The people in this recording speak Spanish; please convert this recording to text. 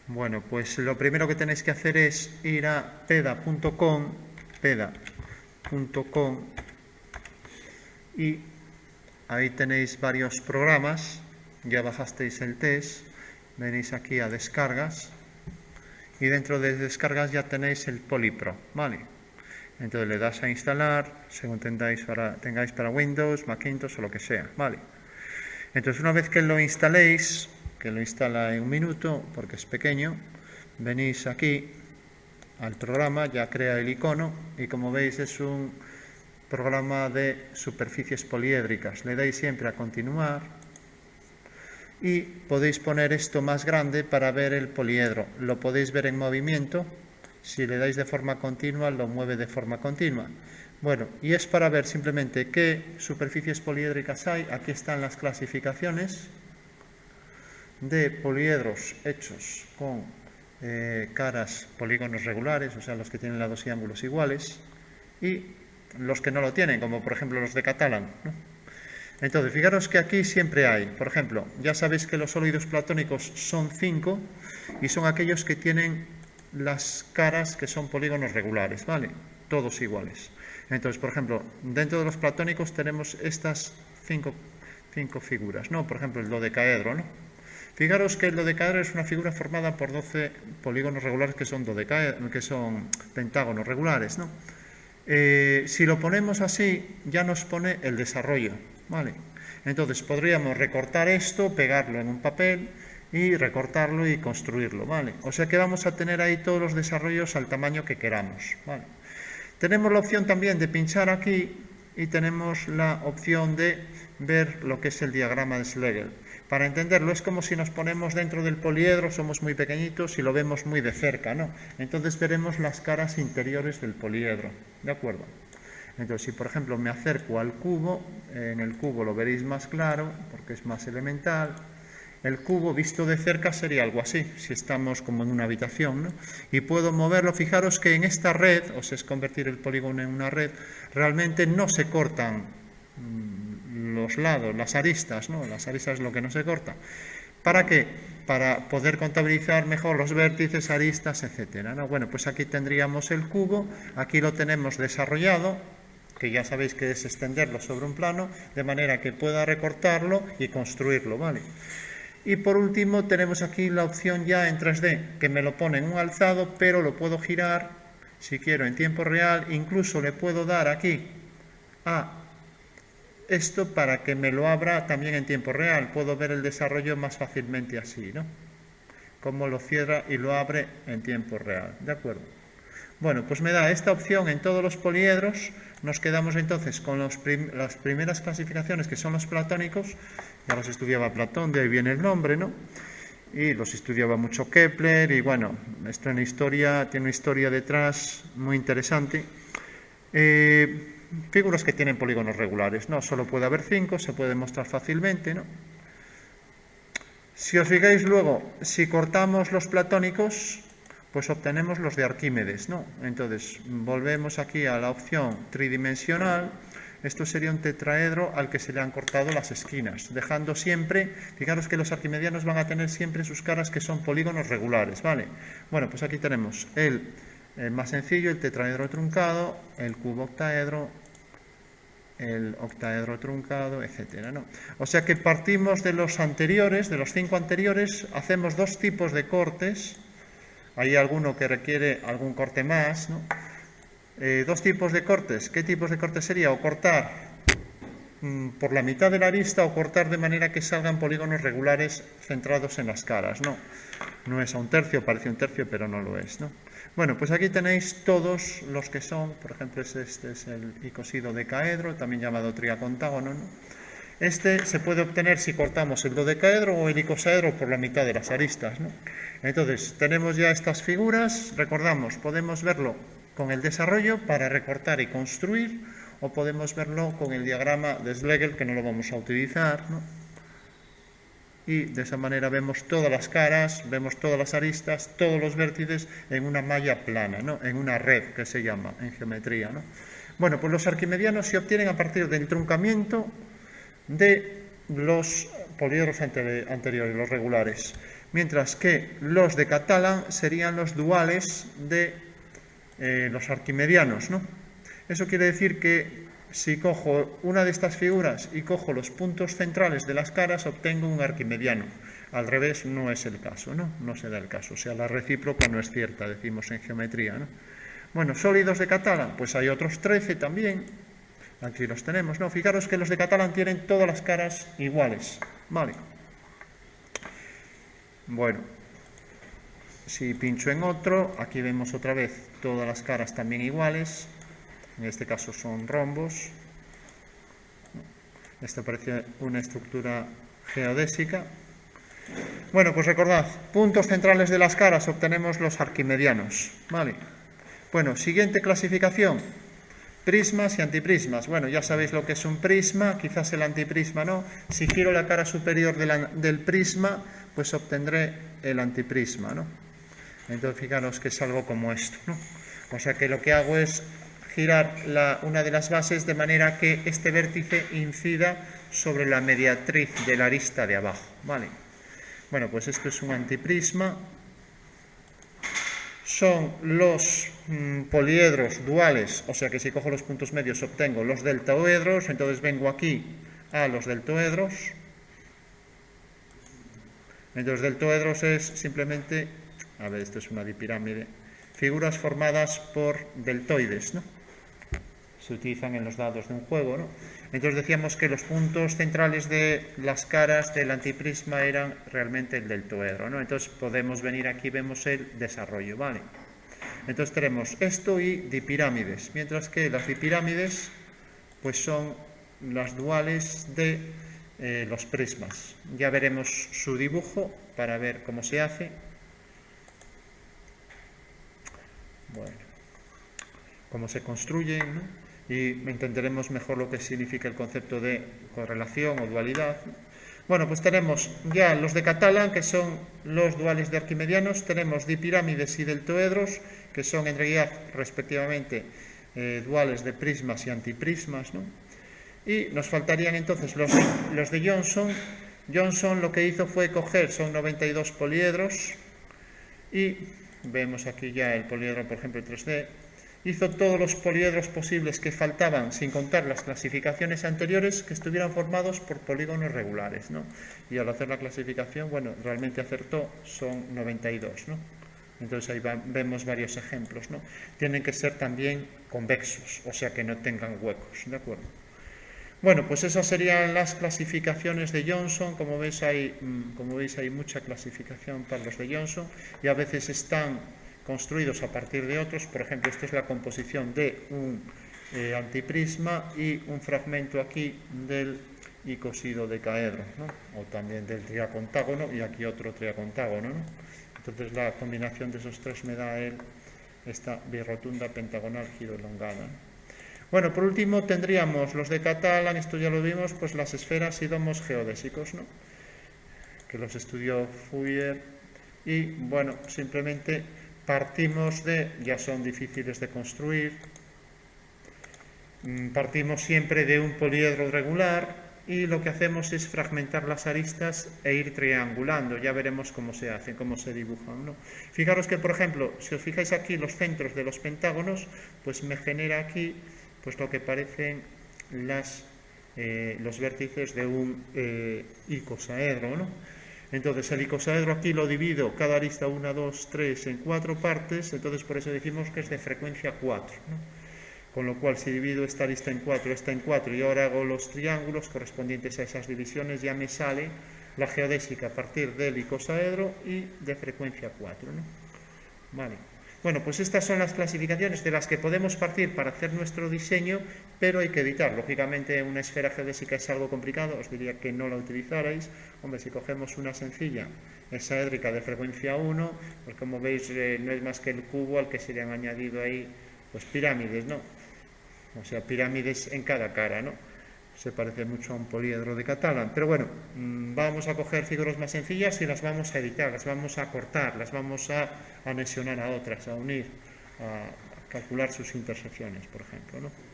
Bueno, pues lo primero que tenéis que hacer es ir a peda.com y ahí tenéis varios programas. Ya bajasteis el test, venís aquí a descargas y dentro de descargas ya tenéis el Polypro, ¿vale? Entonces le das a instalar según tengáis para Windows, Macintosh o lo que sea, ¿vale? Entonces una vez que lo instaléis, que lo instala en un minuto porque es pequeño, venís aquí al programa, ya crea el icono y como veis es un programa de superficies poliédricas. Le dais siempre a continuar y podéis poner esto más grande para ver el poliedro. Lo podéis ver en movimiento. Si le dais de forma continua, lo mueve de forma continua. Bueno, y es para ver simplemente qué superficies poliédricas hay. Aquí están las clasificaciones de poliedros hechos con caras polígonos regulares, o sea, los que tienen lados y ángulos iguales, y los que no lo tienen, como por ejemplo los de Catalan, ¿no? Entonces, fijaros que aquí siempre hay, por ejemplo, ya sabéis que los sólidos platónicos son 5 y son aquellos que tienen las caras que son polígonos regulares, ¿vale? Todos iguales. Entonces, por ejemplo, dentro de los platónicos tenemos estas 5 figuras, ¿no? Por ejemplo, el dodecaedro, ¿no? Fijaros que el dodecaedro es una figura formada por 12 polígonos regulares que son pentágonos regulares, ¿no? Si lo ponemos así, ya nos pone el desarrollo, ¿vale? Entonces podríamos recortar esto, pegarlo en un papel y recortarlo y construirlo, ¿vale? O sea que vamos a tener ahí todos los desarrollos al tamaño que queramos, ¿vale? Tenemos la opción también de pinchar aquí y tenemos la opción de ver lo que es el diagrama de Schlegel. Para entenderlo es como si nos ponemos dentro del poliedro, somos muy pequeñitos y lo vemos muy de cerca, ¿no? Entonces veremos las caras interiores del poliedro, ¿de acuerdo? Entonces, si por ejemplo me acerco al cubo, en el cubo lo veréis más claro porque es más elemental. El cubo visto de cerca sería algo así, si estamos como en una habitación, ¿no? Y puedo moverlo. Fijaros que en esta red, o sea, es convertir el polígono en una red, realmente no se cortan los lados, las aristas, ¿no? Las aristas es lo que no se corta. ¿Para qué? Para poder contabilizar mejor los vértices, aristas, etcétera, ¿no? Bueno, pues aquí tendríamos el cubo, aquí lo tenemos desarrollado, que ya sabéis que es extenderlo sobre un plano, de manera que pueda recortarlo y construirlo, ¿vale? Y por último tenemos aquí la opción ya en 3D, que me lo pone en un alzado, pero lo puedo girar, si quiero, en tiempo real. Incluso le puedo dar aquí a esto para que me lo abra también en tiempo real. Puedo ver el desarrollo más fácilmente así, ¿no? Cómo lo cierra y lo abre en tiempo real, ¿de acuerdo? Bueno, pues me da esta opción en todos los poliedros. Nos quedamos entonces con las primeras clasificaciones, que son los platónicos. Ya los estudiaba Platón, de ahí viene el nombre, ¿no? Y los estudiaba mucho Kepler, y bueno, esto tiene una historia detrás muy interesante. Figuras que tienen polígonos regulares, ¿no? Solo puede haber 5, se puede demostrar fácilmente, ¿no? Si os fijáis luego, si cortamos los platónicos, pues obtenemos los de Arquímedes, ¿no? Entonces, volvemos aquí a la opción tridimensional. Esto sería un tetraedro al que se le han cortado las esquinas, dejando siempre, fijaros que los arquimedianos van a tener siempre sus caras que son polígonos regulares, ¿vale? Bueno, pues aquí tenemos el más sencillo, el tetraedro truncado, el cubo octaedro, el octaedro truncado, etcétera, ¿no? O sea que partimos de los anteriores, de los 5 anteriores, hacemos 2 tipos de cortes. Hay alguno que requiere algún corte más, ¿no? 2 tipos de cortes. ¿Qué tipos de cortes sería? O cortar por la mitad de la arista o cortar de manera que salgan polígonos regulares centrados en las caras, ¿no? No es a un tercio, parece un tercio, pero no lo es, ¿no? Bueno, pues aquí tenéis todos los que son, por ejemplo, este es el icosido decaedro, también llamado triacontágono, ¿no? Este se puede obtener si cortamos el dodecaedro o el icosaedro por la mitad de las aristas, ¿no? Entonces, tenemos ya estas figuras, recordamos, podemos verlo con el desarrollo para recortar y construir, o podemos verlo con el diagrama de Schlegel, que no lo vamos a utilizar, ¿no? Y de esa manera vemos todas las caras, vemos todas las aristas, todos los vértices en una malla plana, ¿no? En una red, que se llama en geometría, ¿no? Bueno, pues los arquimedianos se obtienen a partir del truncamiento de los poliedros anteriores, los regulares. mientras que los de Catalan serían los duales de los arquimedianos, ¿no? Eso quiere decir que si cojo una de estas figuras y cojo los puntos centrales de las caras, obtengo un arquimediano. Al revés no es el caso, ¿no? No se da el caso. O sea, la recíproca no es cierta, decimos en geometría, ¿no? Bueno, sólidos de Catalan, pues hay otros 13 también. Aquí los tenemos, ¿no? Fijaros que los de Catalan tienen todas las caras iguales, ¿vale? Bueno, si pincho en otro, aquí vemos otra vez todas las caras también iguales. En este caso son rombos. Esta parece una estructura geodésica. Bueno, pues recordad, puntos centrales de las caras obtenemos los arquimedianos, ¿vale? Bueno, siguiente clasificación, prismas y antiprismas. Bueno, ya sabéis lo que es un prisma, quizás el antiprisma no. Si giro la cara superior del prisma, pues obtendré el antiprisma, ¿no? Entonces, fijaros que es algo como esto, ¿no? O sea que lo que hago es girar una de las bases de manera que este vértice incida sobre la mediatriz de la arista de abajo, ¿vale? Bueno, pues esto es un antiprisma. Son los poliedros duales, o sea que si cojo los puntos medios obtengo los deltaedros, entonces vengo aquí a los deltoedros. Entonces deltoedros es simplemente, a ver, esto es una dipirámide, figuras formadas por deltoides, ¿no? Se utilizan en los dados de un juego, ¿no? Entonces decíamos que los puntos centrales de las caras del antiprisma eran realmente el deltoedro, ¿no? Entonces podemos venir aquí, vemos el desarrollo, ¿vale? Entonces tenemos esto y dipirámides, mientras que las dipirámides pues son las duales de los prismas. Ya veremos su dibujo para ver cómo se hace. Bueno, cómo se construyen, ¿no? Y entenderemos mejor lo que significa el concepto de correlación o dualidad. Bueno, pues tenemos ya los de Catalan, que son los duales de arquimedianos, tenemos dipirámides y deltoedros, que son en realidad respectivamente duales de prismas y antiprismas, ¿no? Y nos faltarían entonces los de Johnson. Johnson lo que hizo fue coger, son 92 poliedros, y vemos aquí ya el poliedro, por ejemplo, 3D, hizo todos los poliedros posibles que faltaban, sin contar las clasificaciones anteriores, que estuvieran formados por polígonos regulares, ¿no? Y al hacer la clasificación, bueno, realmente acertó, son 92, ¿no? Entonces ahí vemos varios ejemplos, ¿no? Tienen que ser también convexos, o sea que no tengan huecos, ¿de acuerdo? Bueno, pues esas serían las clasificaciones de Johnson. Como veis hay mucha clasificación para los de Johnson y a veces están construidos a partir de otros. Por ejemplo, esta es la composición de un antiprisma y un fragmento aquí del icosidodecaedro, ¿no? O también del triacontágono y aquí otro triacontágono, ¿no? Entonces la combinación de esos tres me da esta birrotunda pentagonal giroelongada, ¿no? Bueno, por último tendríamos los de Catalan, esto ya lo vimos, pues las esferas y domos geodésicos, ¿no? Que los estudió Fourier. Y bueno, simplemente partimos ya son difíciles de construir, partimos siempre de un poliedro regular y lo que hacemos es fragmentar las aristas e ir triangulando. Ya veremos cómo se hace, cómo se dibujan, ¿no? Fijaros que, por ejemplo, si os fijáis aquí los centros de los pentágonos, pues me genera aquí pues lo que parecen los vértices de un icosaedro, ¿no? Entonces el icosaedro aquí lo divido, cada arista 1, 2, 3 en 4 partes, entonces por eso decimos que es de frecuencia 4, ¿no? Con lo cual si divido esta arista en 4, esta en 4 y ahora hago los triángulos correspondientes a esas divisiones, ya me sale la geodésica a partir del icosaedro y de frecuencia 4, ¿no? Vale. Bueno, pues estas son las clasificaciones de las que podemos partir para hacer nuestro diseño, pero hay que editar. Lógicamente una esfera geodésica es algo complicado, os diría que no la utilizarais. Hombre, si cogemos una sencilla hexaédrica de frecuencia 1, pues como veis no es más que el cubo al que se le han añadido ahí pues pirámides, ¿no? O sea, pirámides en cada cara, ¿no? Se parece mucho a un poliedro de Catalan, pero bueno, vamos a coger figuras más sencillas y las vamos a editar, las vamos a cortar, las vamos a anexionar a otras, a unir, a calcular sus intersecciones, por ejemplo, ¿no?